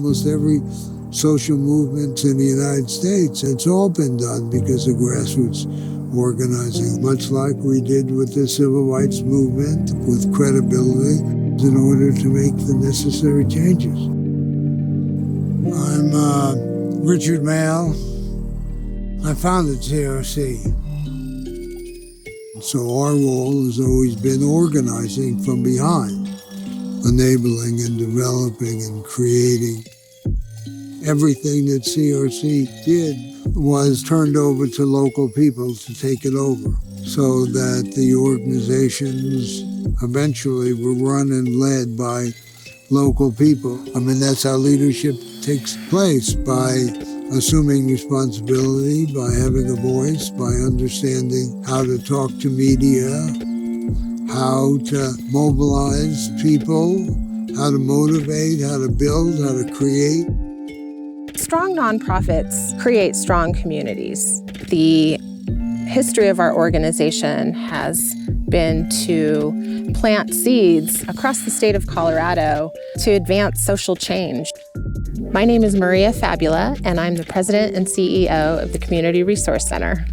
almost every social movement in the United States. It's all been done because of grassroots organizing, much like we did with the civil rights movement, with credibility, in order to make the necessary changes. I'm Richard Mail. I founded CRC. So our role has always been organizing from behind, enabling and developing and creating. Everything that CRC did was turned over to local people to take it over, so that the organizations eventually were run and led by local people. I mean, that's how leadership takes place, by assuming responsibility, by having a voice, by understanding how to talk to media, how to mobilize people, how to motivate, how to build, how to create. Strong nonprofits create strong communities. The history of our organization has been to plant seeds across the state of Colorado to advance social change. My name is Maria Fabula, and I'm the president and CEO of the Community Resource Center.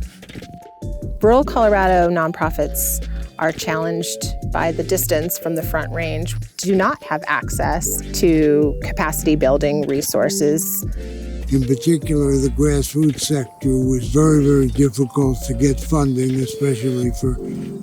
Rural Colorado nonprofits are challenged by the distance from the Front Range, do not have access to capacity building resources. In particular, the grassroots sector was very, very difficult to get funding, especially for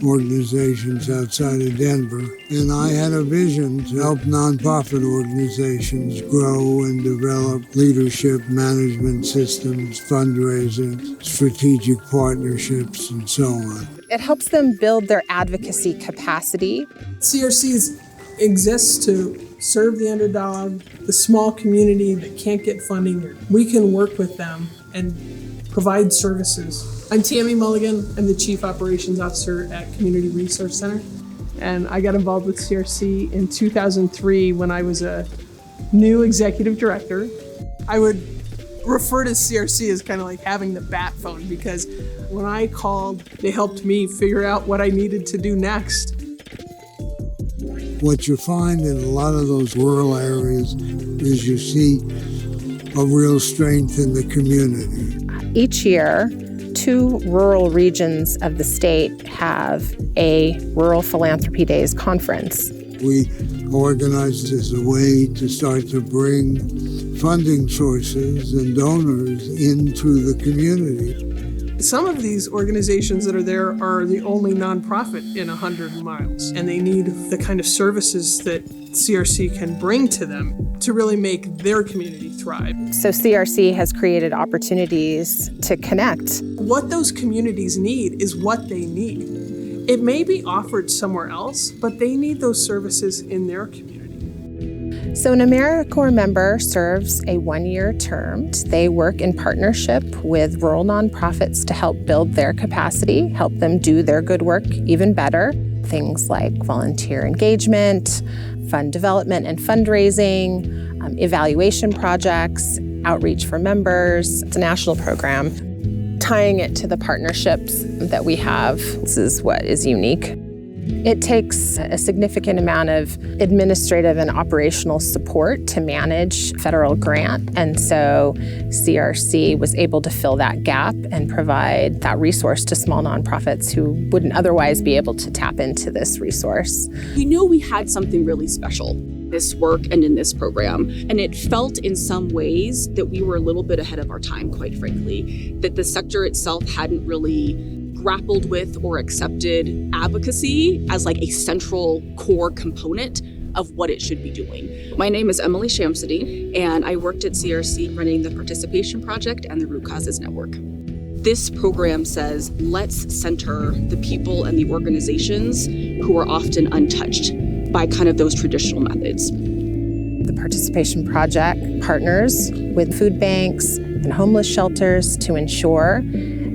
organizations outside of Denver. And I had a vision to help nonprofit organizations grow and develop leadership, management systems, fundraising, strategic partnerships, and so on. It helps them build their advocacy capacity. CRC exists to serve the underdog, the small community that can't get funding. We can work with them and provide services. I'm Tammy Mulligan. I'm the Chief Operations Officer at Community Resource Center. And I got involved with CRC in 2003 when I was a new executive director. I would refer to CRC as kind of like having the bat phone, because when I called, they helped me figure out what I needed to do next. What you find in a lot of those rural areas is you see a real strength in the community. Each year, 2 rural regions of the state have a Rural Philanthropy Days conference. We organized as a way to start to bring funding sources and donors into the community. Some of these organizations that are there are the only nonprofit in 100 miles, and they need the kind of services that CRC can bring to them to really make their community thrive. So CRC has created opportunities to connect. What those communities need is what they need. It may be offered somewhere else, but they need those services in their community. So an AmeriCorps member serves a 1-year term. They work in partnership with rural nonprofits to help build their capacity, help them do their good work even better. Things like volunteer engagement, fund development and fundraising, evaluation projects, outreach for members. It's a national program. Tying it to the partnerships that we have, this is what is unique. It takes a significant amount of administrative and operational support to manage federal grant, and so CRC was able to fill that gap and provide that resource to small nonprofits who wouldn't otherwise be able to tap into this resource. We knew we had something really special in this work and in this program, and it felt in some ways that we were a little bit ahead of our time, quite frankly, that the sector itself hadn't really grappled with or accepted advocacy as like a central core component of what it should be doing. My name is Emily Shamsady, and I worked at CRC running the Participation Project and the Root Causes Network. This program says, let's center the people and the organizations who are often untouched by kind of those traditional methods. The Participation Project partners with food banks and homeless shelters to ensure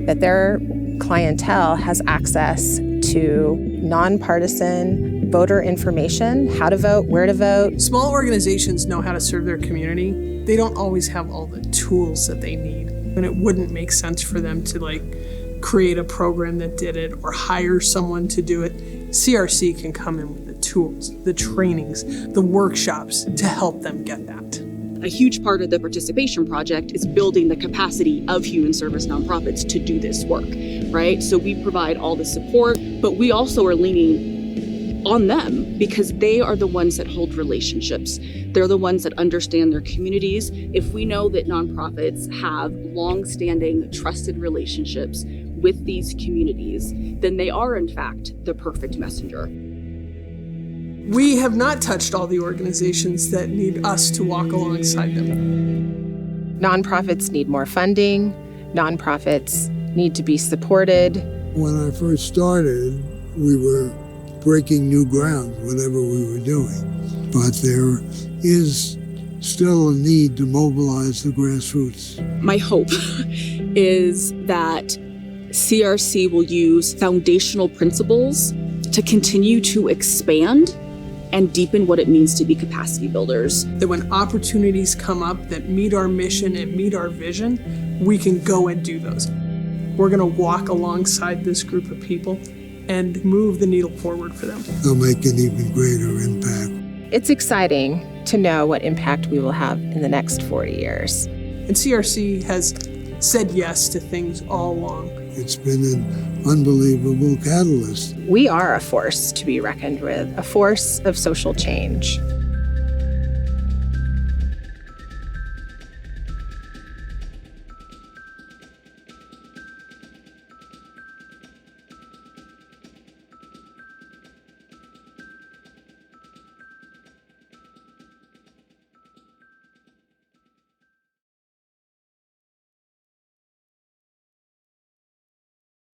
that their clientele has access to nonpartisan voter information, how to vote, where to vote. Small organizations know how to serve their community. They don't always have all the tools that they need, and it wouldn't make sense for them to create a program that did it or hire someone to do it. CRC can come in with the tools, the trainings, the workshops to help them get that. A huge part of the participation project is building the capacity of human service nonprofits to do this work, right? So we provide all the support, but we also are leaning on them because they are the ones that hold relationships. They're the ones that understand their communities. If we know that nonprofits have long-standing, trusted relationships with these communities, then they are, in fact, the perfect messenger. We have not touched all the organizations that need us to walk alongside them. Nonprofits need more funding. Nonprofits need to be supported. When I first started, we were breaking new ground, whatever we were doing. But there is still a need to mobilize the grassroots. My hope is that CRC will use foundational principles to continue to expand and deepen what it means to be capacity builders. That when opportunities come up that meet our mission and meet our vision, we can go and do those. We're going to walk alongside this group of people and move the needle forward for them. They'll make an even greater impact. It's exciting to know what impact we will have in the next 40 years. And CRC has said yes to things all along. It's been an unbelievable catalyst. We are a force to be reckoned with, a force of social change.